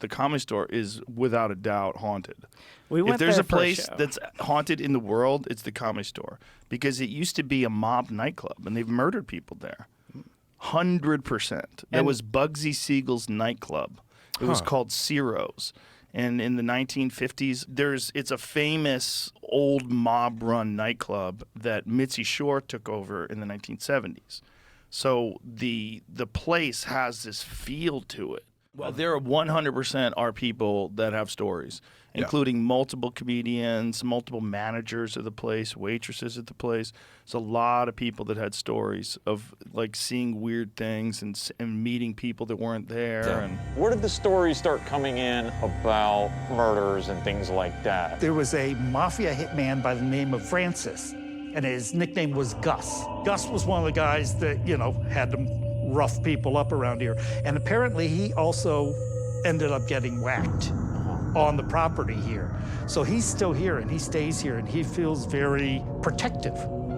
the Comedy Store is without a doubt haunted. We went if there's there a place for a show. that's haunted in the world, it's the Comedy Store, because it used to be a mob nightclub, and they've murdered people there. 100%. That was Bugsy Siegel's nightclub. It was called Ciro's. And in the 1950s, it's a famous old mob-run nightclub that Mitzi Shore took over in the 1970s. So the place has this feel to it. Well, there are 100% are people that have stories, including multiple comedians, multiple managers of the place, waitresses at the place. There's a lot of people that had stories of like seeing weird things and meeting people that weren't there. Yeah. And where did the stories start coming in about murders and things like that? There was a mafia hitman by the name of Francis, and his nickname was Gus. Gus was one of the guys that, you know, had them rough people up around here. And apparently he also ended up getting whacked on the property here. So he's still here and he stays here and he feels very protective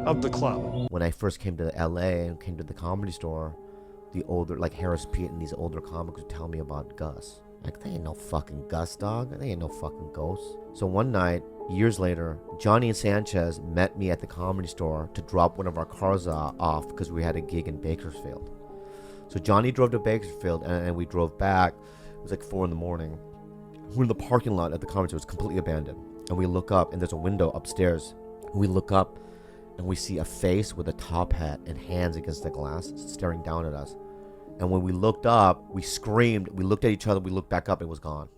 of the club. When I first came to LA and came to the Comedy Store, the older, like Harris Pete and these older comics would tell me about Gus. Like, they ain't no fucking Gus, dog. They ain't no fucking ghosts. So one night, years later, Johnny and Sanchez met me at the Comedy Store to drop one of our cars off because we had a gig in Bakersfield. So Johnny drove to Bakersfield and we drove back. It was like 4 a.m. We're in the parking lot at the Comedy Store. It's completely abandoned. And we look up and there's a window upstairs. We look up and we see a face with a top hat and hands against the glass staring down at us. And when we looked up, we screamed. We looked at each other. We looked back up. It was gone.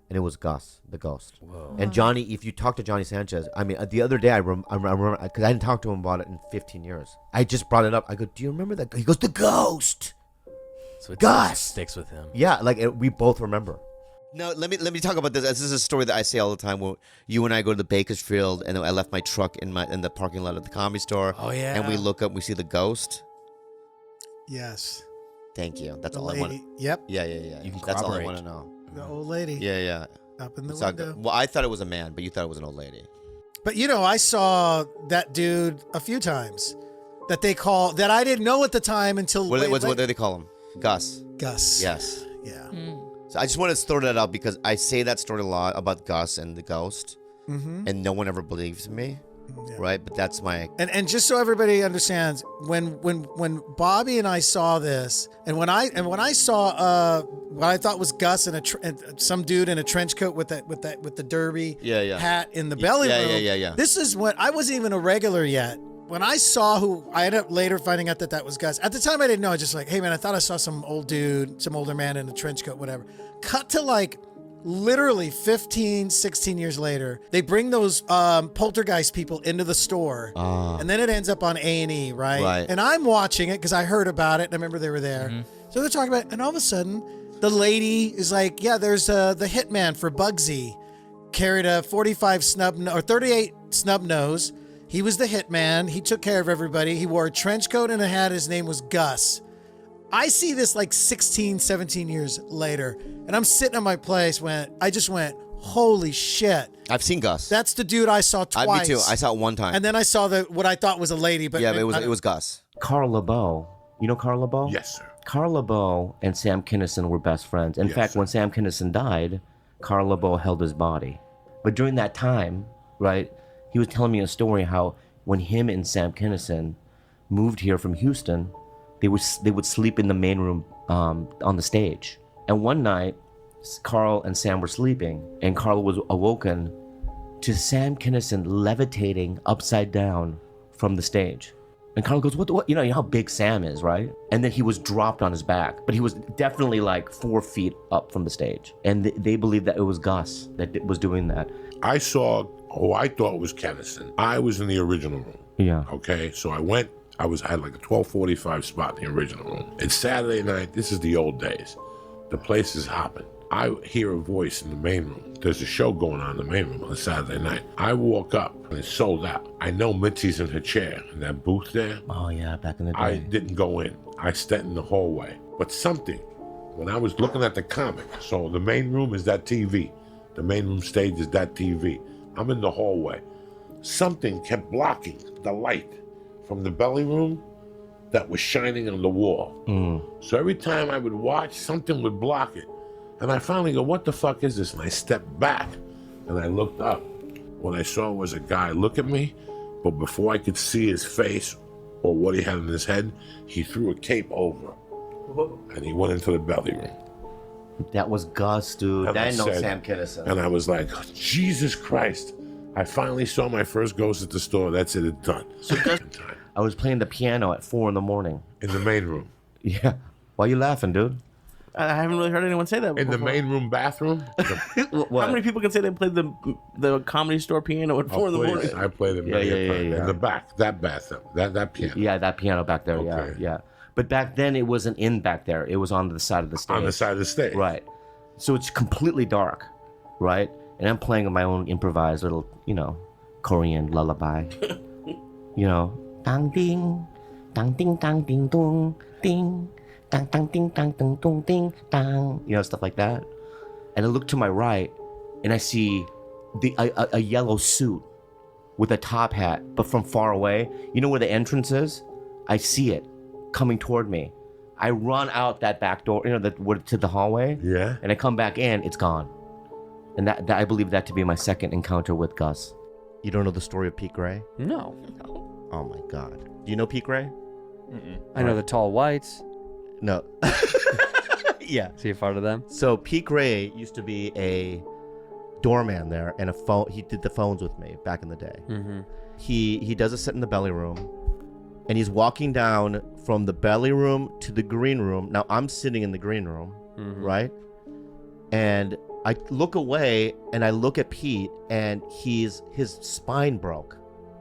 And it was Gus, the ghost. Whoa. And Johnny, if you talk to Johnny Sanchez, I mean, the other day I remember, because I didn't talk to him about it in 15 years. I just brought it up. I go, do you remember that? He goes, the ghost. So it Gus sticks with him. Yeah, like we both remember. No, let me talk about this. This is a story that I say all the time. When you and I go to the Bakersfield, and I left my truck in the parking lot of the Comedy Store. Oh yeah. And we look up, we see the ghost. Yes. Thank you. That's the all lady. I want. Yep. Yeah. You can That's all I corroborate. want to know. The old lady. Yeah. Up in the It's all window. good. Well, I thought it was a man, but you thought it was an old lady. But you know, I saw that dude a few times that I didn't know at the time until What way do they call him? Gus. Gus. Yes. Yeah. So I just wanted to throw that out because I say that story a lot about Gus and the ghost, and no one ever believes me, right? But that's my And just so everybody understands, when Bobby and I saw this, and when I saw what I thought was Gus and some dude in a trench coat with the derby hat in the belly room. Yeah. This is when I wasn't even a regular yet. When I saw who, I ended up later finding out that was Gus. At the time, I didn't know. I just like, hey man, I thought I saw some old dude, some older man in a trench coat, whatever. Cut to like literally 15, 16 years later, they bring those poltergeist people into the store, and then it ends up on A&E, right? And I'm watching it because I heard about it, and I remember they were there. So they're talking about it, and all of a sudden, the lady is like, yeah, there's the hitman for Bugsy. Carried a 38 snub nose. He was the hitman. He took care of everybody. He wore a trench coat and a hat. His name was Gus. I see this like 16, 17 years later, and I'm sitting at my place I just went, holy shit. I've seen Gus. That's the dude I saw twice. Me too. I saw it one time. And then I saw what I thought was a lady. But it was Gus. Carl Labove. You know Carl Labove? Yes, sir. Carl Labove and Sam Kinison were best friends. In fact, when Sam Kinison died, Carl Labove held his body. But during that time, right, he was telling me a story how when him and Sam Kinison moved here from Houston, they would sleep in the main room on the stage. And one night, Carl and Sam were sleeping, and Carl was awoken to Sam Kinison levitating upside down from the stage. And Carl goes, what? You know how big Sam is, right? And then he was dropped on his back, but he was definitely like 4 feet up from the stage. And they believed that it was Gus that was doing that. I saw who I thought was Kinison. I was in the original room. Yeah. Okay, so I went. I had like a 12:45 spot in the original room. It's Saturday night. This is the old days. The place is hopping. I hear a voice in the main room. There's a show going on in the main room on Saturday night. I walk up and it's sold out. I know Mitzi's in her chair in that booth there. Oh yeah, back in the day. I didn't go in. I sat in the hallway. But something, when I was looking at the comic, so the main room is that TV. The main room stage is that TV. I'm in the hallway. Something kept blocking the light from the belly room that was shining on the wall. So every time I would watch, something would block it. And I finally go, what the fuck is this? And I stepped back and I looked up. What I saw was a guy look at me, but before I could see his face or what he had in his head, he threw a cape over and he went into the belly room. That was Gus, dude. And That I ain't no said- Sam Kinison. And I was like, Jesus Christ. I finally saw my first ghost at the store. That's it, it's done. So Gus, I was playing the piano at 4 a.m. In the main room. Yeah. Why you laughing, dude? I haven't really heard anyone say that In before. the main room bathroom. What? How many people can say they played the Comedy Store piano at 4 in the morning? I played it many a time. In the back, that bathroom, that piano. Yeah, that piano back there. Okay. Yeah. But back then, it wasn't in back there. It was on the side of the stage. On the side of the stage. Right. So it's completely dark, right? And I'm playing my own improvised little, Korean lullaby. Dang ding, dang ding dang ding dong, ding, dang dang ding dang dong dong ding dang. Stuff like that. And I look to my right, and I see a yellow suit with a top hat, but from far away. You know where the entrance is? I see it coming toward me. I run out that back door, to the hallway. Yeah. And I come back in, it's gone. And that I believe that to be my second encounter with Gus. You don't know the story of Pete Gray? No. Oh my God. Do you know Pete Gray? I know the tall whites. No. Yeah. See a part of them? So Pete Gray used to be a doorman there, and he did the phones with me back in the day. Mm-hmm. He does a set in the belly room, and he's walking down from the belly room to the green room. Now I'm sitting in the green room, right? And I look away and I look at Pete, and his spine broke.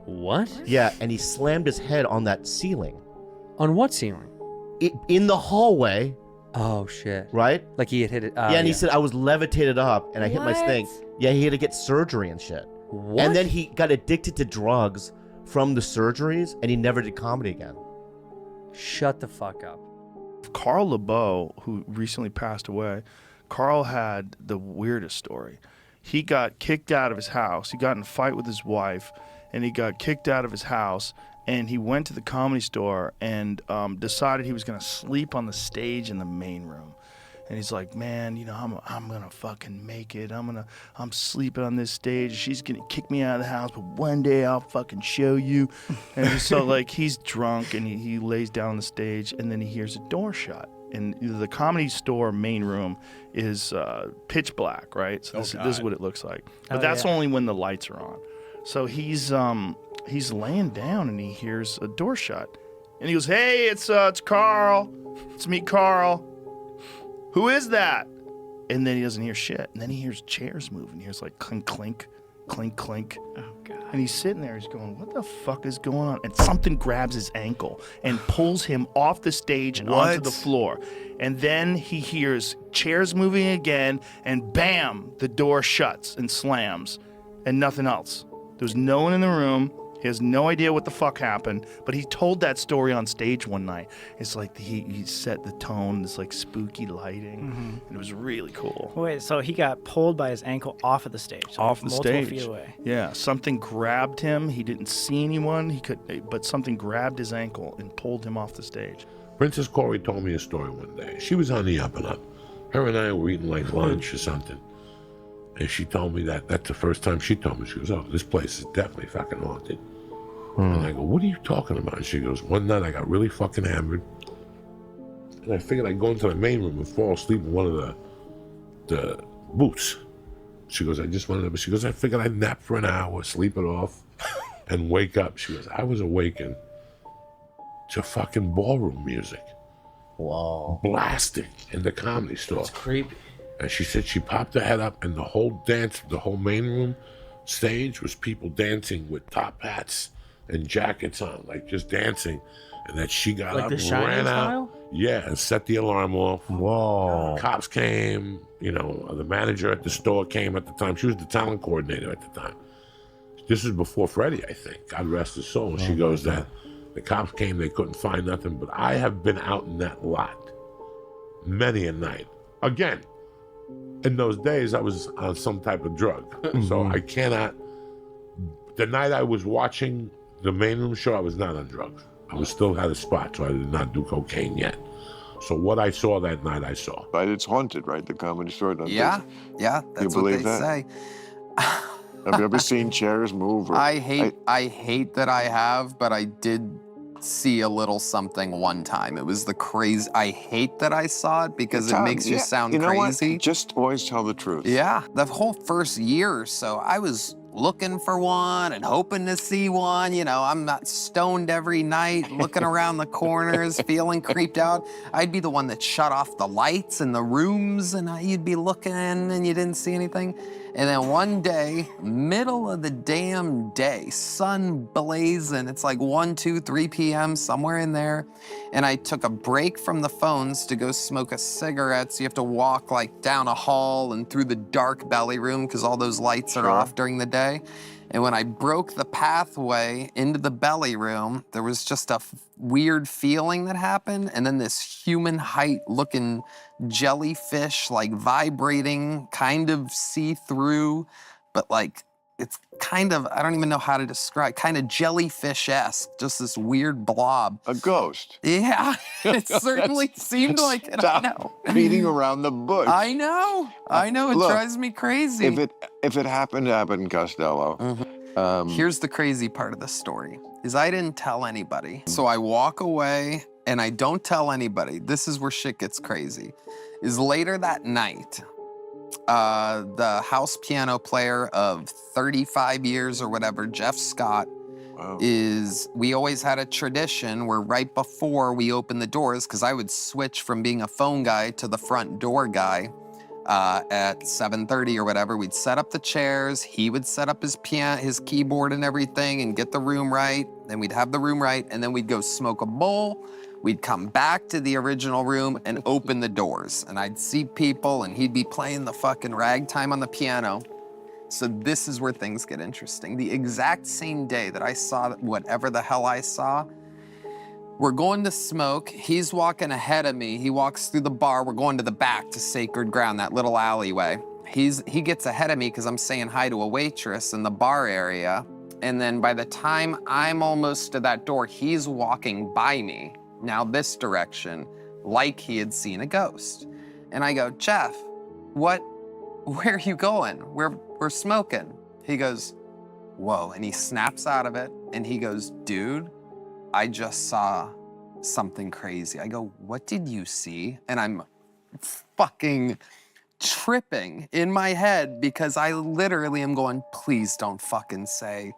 What? Yeah, and he slammed his head on that ceiling. On what ceiling? In the hallway, Oh, shit. right? Like he had hit it. Yeah, and he said I was levitated up and I hit my What? thing. Yeah, he had to get surgery and shit. What? And then he got addicted to drugs from the surgeries, and he never did comedy again. Shut the fuck up. Carl Labove, who recently passed away, Carl had the weirdest story. He got kicked out of his house. He got in a fight with his wife, and he got kicked out of his house. And he went to the Comedy Store and decided he was going to sleep on the stage in the main room. And he's like, man, I'm gonna fucking make it. I'm sleeping on this stage. She's gonna kick me out of the house, but one day I'll fucking show you. And so he's drunk and he lays down on the stage, and then he hears a door shut. And the Comedy Store main room is pitch black, right? So this is what it looks like. But that's only when the lights are on. So he's laying down and he hears a door shut, and he goes, "Hey, it's Carl. It's me, Carl. Who is that?" And then he doesn't hear shit. And then he hears chairs move, and he hears clink, clink, clink, clink. Oh, God. And he's sitting there, he's going, what the fuck is going on? And something grabs his ankle and pulls him off the stage and onto the floor. And then he hears chairs moving again, and bam, the door shuts and slams, and nothing else. There's no one in the room. He has no idea what the fuck happened, but he told that story on stage one night. It's like he set the tone, this spooky lighting, and it was really cool. Wait, so he got pulled by his ankle off of the stage, Off the multiple stage. feet away. Yeah, something grabbed him. He didn't see anyone. But something grabbed his ankle and pulled him off the stage. Princess Corey told me a story one day. She was on the up and up. Her and I were eating lunch or something. And she told me that's the first time she told me. She goes, "Oh, this place is definitely fucking haunted." And I go, "What are you talking about?" And she goes, "One night I got really fucking hammered. And I figured I'd go into the main room and fall asleep in one of the booths." She goes, "I figured I'd nap for an hour, sleep it off, and wake up." She goes, "I was awakened to fucking ballroom music. Whoa. Blasting in the Comedy Store." It's creepy. And she said she popped her head up, and the whole main room stage was people dancing with top hats and jackets on, just dancing. And that she got Like up, the Shining ran out, style? yeah, and set the alarm off. Whoa. Cops came, the manager at the store came at the time. She was the talent coordinator at the time. This was before Freddie, I think. God rest his soul. And she goes that the cops came, they couldn't find nothing. But I have been out in that lot many a night. Again, in those days, I was on some type of drug. So I cannot. The night I was watching the main room show, I was not on drugs. I was still had a spot, so I did not do cocaine yet. So what I saw that night, I saw. But it's haunted, right? The Comedy Store. Yeah, yeah, that's what they say. Have you ever seen chairs move? I hate that I have, but I did see a little something one time. It was the crazy. I hate that I saw it because it makes you sound crazy. What? Just always tell the truth. Yeah, the whole first year or so, I was looking for one and hoping to see one. You know, I'm not stoned every night, looking around the corners, feeling creeped out. I'd be the one that shut off the lights in the rooms, and you'd be looking and you didn't see anything. And then one day, middle of the damn day, sun blazing, it's like 1, 2, 3 p.m., somewhere in there. And I took a break from the phones to go smoke a cigarette. So you have to walk like down a hall and through the dark belly room because all those lights are off during the day. And when I broke the pathway into the belly room, there was just a weird feeling that happened. And then this human height looking jellyfish, like vibrating, kind of see-through, but like it's kind of, I don't even know how to describe, kind of jellyfish-esque, just this weird blob. A ghost. Yeah, it certainly seemed like it. I know. Beating around the bush. I know. It Look, drives me crazy. If it happened to Abbott and Costello. Here's the crazy part of the story, is I didn't tell anybody. So I walk away and I don't tell anybody. This is where shit gets crazy. Is later that night, the house piano player of 35 years or whatever, Jeff Scott, we always had a tradition where right before we opened the doors, because I would switch from being a phone guy to the front door guy at 7:30 or whatever, we'd set up the chairs, he would set up his piano, his keyboard and everything and get the room right, then we'd have the room right, and then we'd go smoke a bowl. We'd come back to the original room and open the doors. And I'd see people and he'd be playing the fucking ragtime on the piano. So this is where things get interesting. The exact same day that I saw whatever the hell I saw, we're going to smoke. He's walking ahead of me. He walks through the bar. We're going to the back to Sacred Ground, that little alleyway. He gets ahead of me because I'm saying hi to a waitress in the bar area. And then by the time I'm almost to that door, he's walking by me. Now this direction, like he had seen a ghost. And I go, Jeff, where are you going? We're smoking. He goes, whoa, and he snaps out of it, and he goes, dude, I just saw something crazy. I go, what did you see? And I'm fucking tripping in my head because I literally am going, please don't fucking say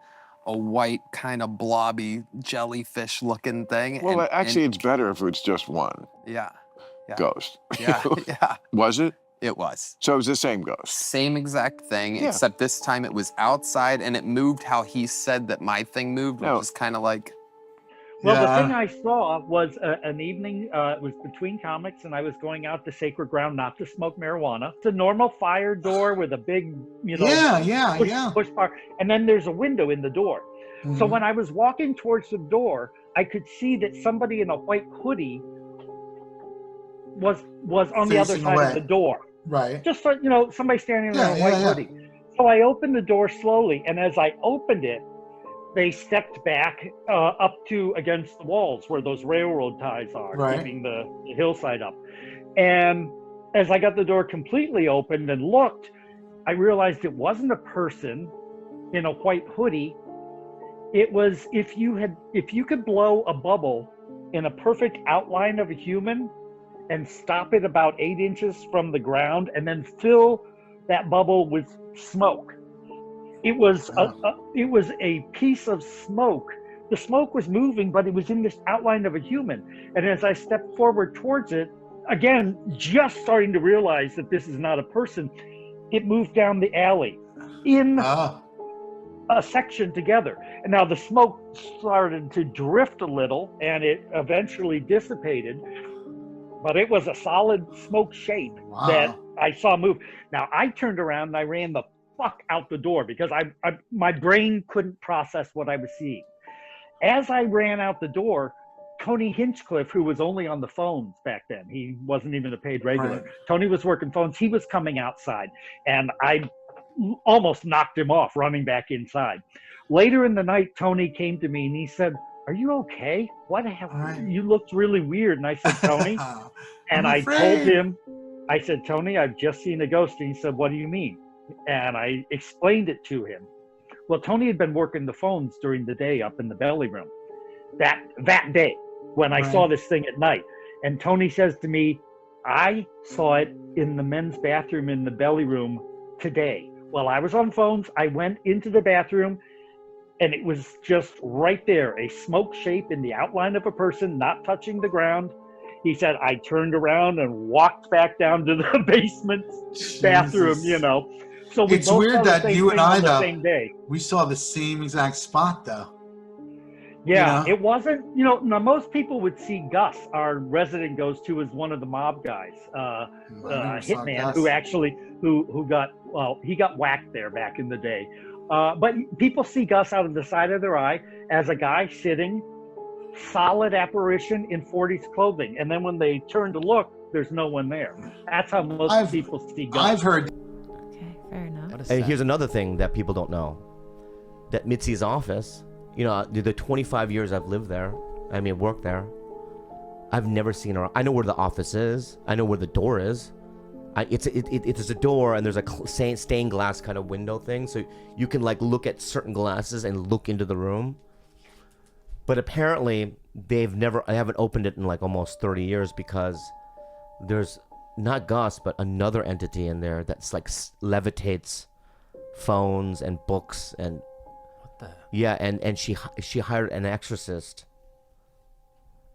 a white kind of blobby jellyfish looking thing. Well, actually, it's better if it's just one. Yeah. Ghost. Yeah. Yeah. Was it? It was. So it was the same ghost. Same exact thing, except this time it was outside and it moved how he said that my thing moved, which is kind of like. Well, the thing I saw was an evening, it was between comics, and I was going out to Sacred Ground not to smoke marijuana. It's a normal fire door with a big, push bar, and then there's a window in the door. Mm-hmm. So when I was walking towards the door, I could see that somebody in a white hoodie was on the other side of the door. Right. Just, somebody standing there in a white hoodie. So I opened the door slowly, and as I opened it, they stepped back up to against the walls where those railroad ties are, keeping the hillside up. And as I got the door completely opened and looked, I realized it wasn't a person in a white hoodie. It was if you could blow a bubble in a perfect outline of a human and stop it about 8 inches from the ground and then fill that bubble with smoke. It was a piece of smoke. The smoke was moving, but it was in this outline of a human. And as I stepped forward towards it, again, just starting to realize that this is not a person, it moved down the alley in a section together. And now the smoke started to drift a little and it eventually dissipated, but it was a solid smoke shape that I saw move. Now I turned around and I ran the fuck out the door because my brain couldn't process what I was seeing. As I ran out the door, Tony Hinchcliffe, who was only on the phones back then, he wasn't even a paid regular. Right. Tony was working phones. He was coming outside, and I almost knocked him off running back inside. Later in the night, Tony came to me and he said, "Are you okay? What happened? You looked really weird." And I said, "Tony," and I told afraid. him, I said, "Tony, I've just seen a ghost." And he said, "What do you mean?" And I explained it to him. Well, Tony had been working the phones during the day up in the belly room that day when I saw this thing at night. And Tony says to me, "I saw it in the men's bathroom in the belly room today. While I was on phones, I went into the bathroom and it was just right there, a smoke shape in the outline of a person not touching the ground." He said, "I turned around and walked back down to the basement bathroom, you know." So we It's both weird saw the that same you and thing I, on the though, same day. we saw the same exact spot, though. Yeah, You know? it wasn't, now most people would see Gus, our resident ghost, who was one of the mob guys, never saw hitman, Gus. who actually, who got, he got whacked there back in the day. But people see Gus out of the side of their eye as a guy sitting, solid apparition in 40s clothing. And then when they turn to look, there's no one there. That's how most people see Gus. I've heard. Okay, fair enough. Hey, here's another thing that people don't know. That Mitzi's office, the 25 years I've lived there, worked there, I've never seen her. I know where the office is. I know where the door is. It's a door and there's a stained glass kind of window thing, so you can like look at certain glasses and look into the room. But apparently I haven't opened it in like almost 30 years because there's not Gus, but another entity in there that's like levitates phones and books and what the? Yeah, and she hired an exorcist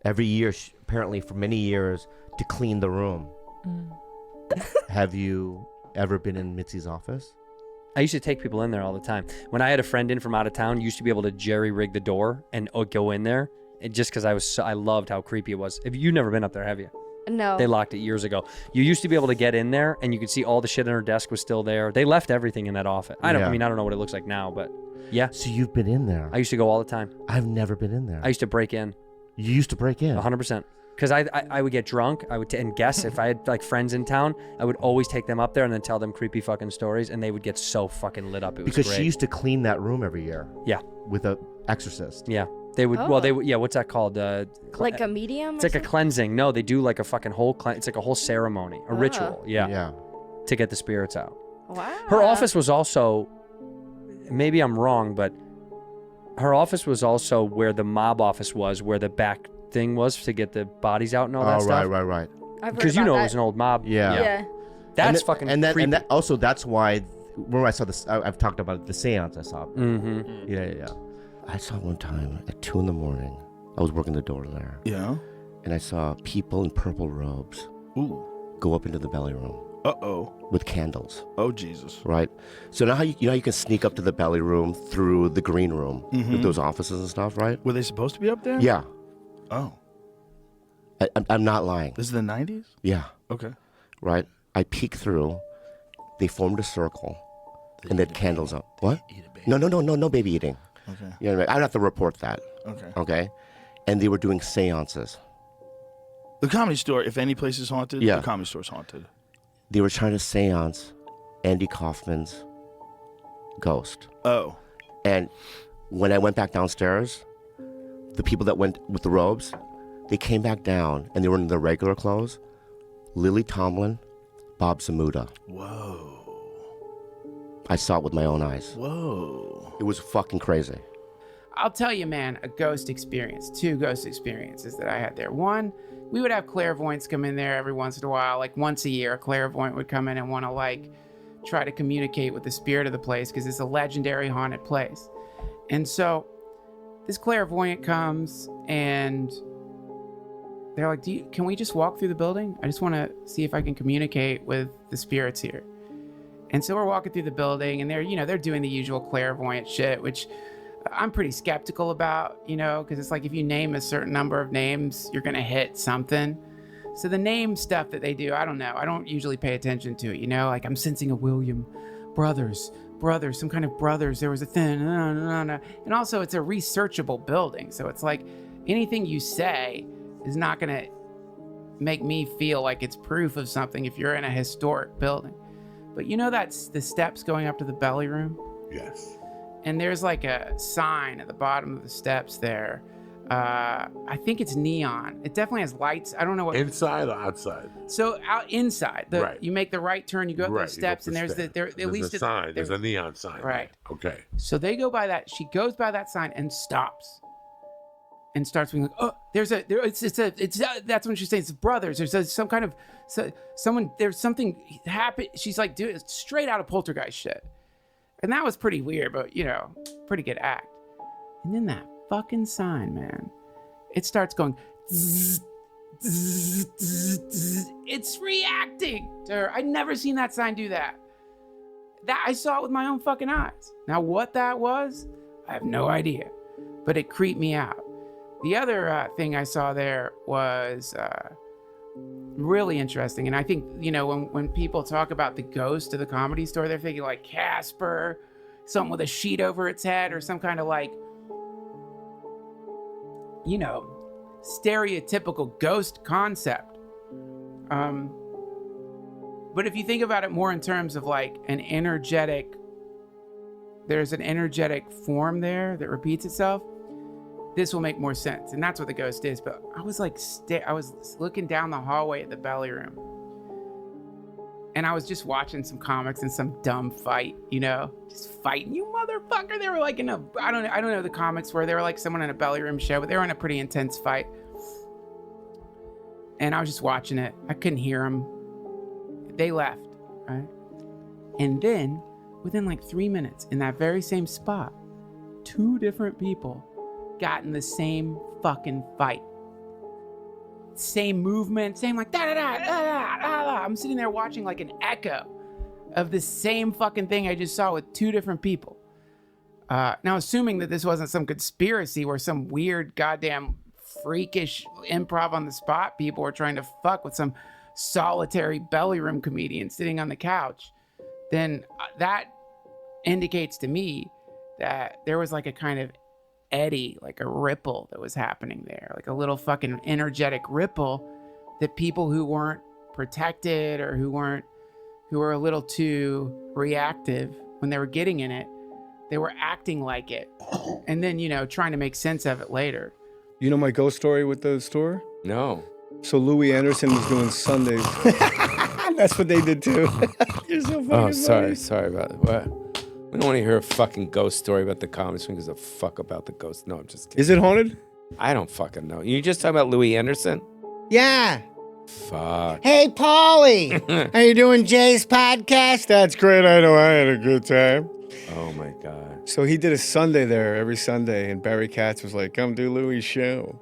every year, apparently for many years, to clean the room. Have you ever been in Mitzi's office? I used to take people in there all the time. When I had a friend in from out of town, used to be able to jerry-rig the door and go in there, and just because I loved how creepy it was. You've never been up there, have you? No. They locked it years ago. You used to be able to get in there, and you could see all the shit on her desk was still there. They left everything in that office. I don't know what it looks like now, but yeah. So you've been in there? I used to go all the time. I've never been in there. I used to break in. You used to break in? 100%. Because I would get drunk. I would and guess if I had like friends in town, I would always take them up there and then tell them creepy fucking stories, and they would get so fucking lit up. It was because great. She used to clean that room every year. Yeah. With a exorcist. Yeah. They would. Oh. Well, they would. Yeah. What's that called? Like a medium? It's like a cleansing. No, they do like a fucking whole. It's like a whole ceremony, a ritual. Yeah. Yeah. To get the spirits out. Wow. Her office was also. Maybe I'm wrong, but her office was also where the mob office was, where the back thing was to get the bodies out and all that stuff. Right. Because it was an old mob. Yeah. That's fucking creepy. And that, also that's why when I saw this, I've talked about the seance I saw. Mm-hmm. Yeah. I saw one time at 2 a.m. I was working the door there. Yeah. And I saw people in purple robes go up into the belly room. Uh-oh. With candles. Oh, Jesus. Right. So now you can sneak up to the belly room through the green room with those offices and stuff, right? Were they supposed to be up there? Yeah. Oh. I'm not lying. This is the 90s? Yeah. Okay. Right. I peeked through. They formed a circle. And they had candles up. What? No baby eating. Okay. You know what I mean? I'd have to report that. Okay. Okay. And they were doing seances. The Comedy Store, if any place is haunted, Yeah. the Comedy Store's haunted. They were trying to seance Andy Kaufman's ghost. Oh. And when I went back downstairs, the people that went with the robes, they came back down and they were in their regular clothes. Lily Tomlin, Bob Zamuda. Whoa. I saw it with my own eyes. Whoa. It was fucking crazy. I'll tell you, man, a ghost experience. 2 ghost experiences that I had there. One, we would have clairvoyants come in there every once in a while. Like once a year, a clairvoyant would come in and want to like try to communicate with the spirit of the place because it's a legendary haunted place. And so this clairvoyant comes and they're like, can we just walk through the building? I just want to see if I can communicate with the spirits here. And so we're walking through the building and they're doing the usual clairvoyant shit, which I'm pretty skeptical about, because it's like if you name a certain number of names, you're going to hit something. So the name stuff that they do, I don't know. I don't usually pay attention to it, like I'm sensing a William, brothers, some kind of brothers. There was a thing. And also it's a researchable building. So it's like anything you say is not going to make me feel like it's proof of something if you're in a historic building. But that's the steps going up to the belly room? Yes. And there's like a sign at the bottom of the steps there I think it's neon. It definitely has lights. I don't know what. Inside or outside? So out inside, Right. You make the right turn. You go up Right, those you go up steps, the and there's steps. at least a sign. There's a neon sign. Right. Okay. So they go by that. She goes by that sign and stops, and starts being like, "Oh, there's that's when she's saying it's brothers. There's some kind of someone. There's something happened." She's like, "Dude, it's straight out of Poltergeist shit," and that was pretty weird, but pretty good act. And then that fucking sign, man, it starts going. Zzz, zzz, zzz, zzz. It's reacting to her. I'd never seen that sign do that. That I saw it with my own fucking eyes. Now what that was, I have no idea, but it creeped me out. The other thing I saw there was really interesting, and I think when people talk about the ghost of the Comedy Store, they're thinking like Casper, something with a sheet over its head, or some kind of like stereotypical ghost concept. But if you think about it more in terms of like there's an energetic form there that repeats itself, this will make more sense. And that's what the ghost is. But I was like, I was looking down the hallway at the belly room, and I was just watching some comics and some dumb fight, just fighting, you motherfucker. They were like I don't know the comics where they were like someone in a belly room show, but they were in a pretty intense fight. And I was just watching it. I couldn't hear them. They left, right? And then within like 3 minutes in that very same spot, 2 different people got in the same fucking fight. Same movement, same like da da da da da da. I'm sitting there watching like an echo of the same fucking thing I just saw with 2 different people. Now, assuming that this wasn't some conspiracy where some weird goddamn freakish improv on the spot people were trying to fuck with some solitary belly room comedian sitting on the couch, then that indicates to me that there was like a kind of eddy, like a ripple that was happening there, like a little fucking energetic ripple that people who weren't protected or who were a little too reactive when they were getting in it, they were acting like it, and then trying to make sense of it later. You know my ghost story with the store? No. So Louis Anderson was doing Sundays. That's what they did too. You're so fucking funny. Sorry about it. What? We don't want to hear a fucking ghost story about the Comedy Swing. Gives a fuck about the ghost. No, I'm just kidding. Is it haunted? I don't fucking know. You just talking about Louis Anderson? Yeah. Fuck. Hey, Paulie. Are you doing Jay's podcast? That's great. I know I had a good time. Oh, my God. So he did a Sunday there every Sunday, and Barry Katz was like, come do Louis' show.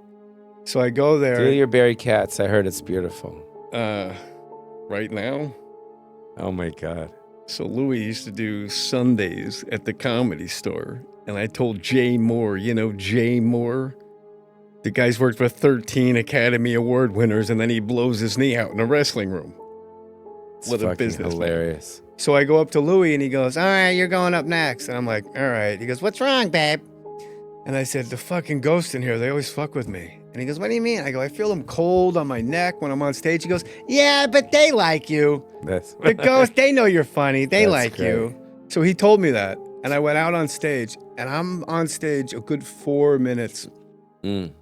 So I go there. Do your Barry Katz. I heard it's beautiful. Right now? Oh, my God. So Louis used to do Sundays at the Comedy Store, and I told Jay Mohr, Jay Mohr? The guy's worked with 13 Academy Award winners, and then he blows his knee out in a wrestling room. What a business. Hilarious. Man. So I go up to Louis, and he goes, all right, you're going up next. And I'm like, all right. He goes, what's wrong, babe? And I said, the fucking ghosts in here, they always fuck with me. And he goes, what do you mean? I go, I feel them cold on my neck when I'm on stage. He goes, yeah, but they like you. The ghosts, they know you're funny. They like great. You. So he told me that. And I went out on stage, and I'm on stage a good 4 minutes. And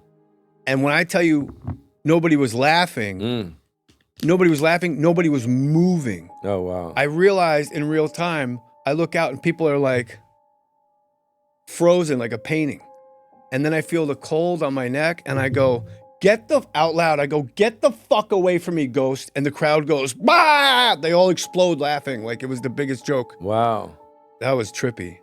when I tell you nobody was laughing, nobody was laughing, nobody was moving. Oh, wow. I realized in real time, I look out and people are like frozen like a painting. And then I feel the cold on my neck and I go, out loud, I go, get the fuck away from me, ghost. And the crowd goes, bah! They all explode laughing like it was the biggest joke. Wow. That was trippy.